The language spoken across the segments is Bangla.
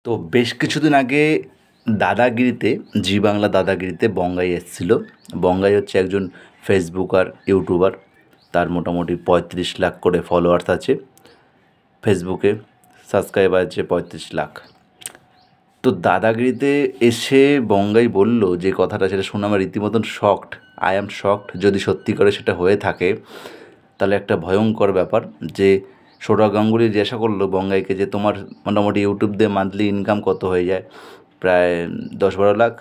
তো বেশ কিছুদিন আগে দাদাগিরিতে জি বাংলা দাদাগিরিতে বঙ্গাই এসেছিল। বঙ্গাই হচ্ছে একজন ফেসবুকার ইউটিউবার। তার মোটামুটি 35 লাখ করে ফলোয়ার্স আছে ফেসবুকে, সাবস্ক্রাইবার আছে 35 লাখ। তো দাদাগিরিতে এসে বঙ্গাই বলল যে কথাটা, সেটা শুনে আমার রীতিমতন শকড। I am shocked. যদি সত্যি করে সেটা হয়ে থাকে তাহলে একটা ভয়ঙ্কর ব্যাপার। যে সৌরভ গাঙ্গুলি জিজ্ঞাসা করলো বঙ্গাইকে যে তোমার মোটামুটি ইউটিউব দিয়ে মান্থলি ইনকাম কত হয়ে যায়? প্রায় 10-12 লাখ।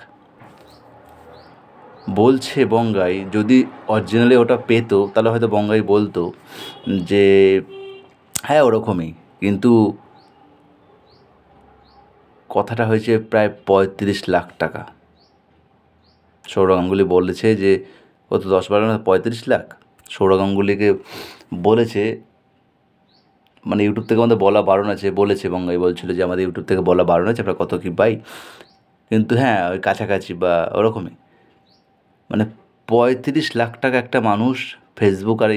বলছে বঙ্গাই যদি অরিজিনালি ওটা পেতো তাহলে হয়তো বঙ্গাই বলতো যে হ্যাঁ ওরকমই, কিন্তু কথাটা হয়েছে প্রায় 35 লাখ টাকা। সৌরভ গাঙ্গুলি বলেছে যে কত 10-12 না 35 লাখ। সৌরভ গাঙ্গুলিকে বলেছে, মানে ইউটিউব থেকে আমাদের বলা বারণ আছে, বলেছে বঙ্গাই বলছিল যে আমাদের ইউটিউব থেকে বলা বারণ আছে, আমরা কত কী পাই, কিন্তু হ্যাঁ ওই কাছাকাছি বা ওরকমই। মানে 35 লাখ টাকা একটা মানুষ ফেসবুক আর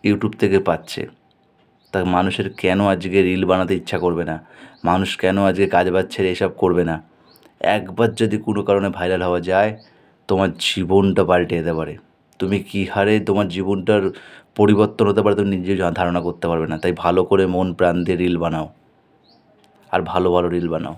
ইউটিউব থেকে পাচ্ছে। তা মানুষের কেন আজকে রিল বানাতে ইচ্ছা করবে না? মানুষ কেন আজকে কাজ বাজ ছেড়ে এসব করবে না? একবার যদি কোনো কারণে ভাইরাল হওয়া যায়, তোমার জীবনটা পাল্টে যেতে পারে। তুমি কী হারে তোমার জীবনটার পরিবর্তন হতে পারে তুমি নিজে ধারণা করতে পারবে না। তাই ভালো করে মন প্রাণ দিয়ে রিল বানাও, আর ভালো ভালো রিল বানাও।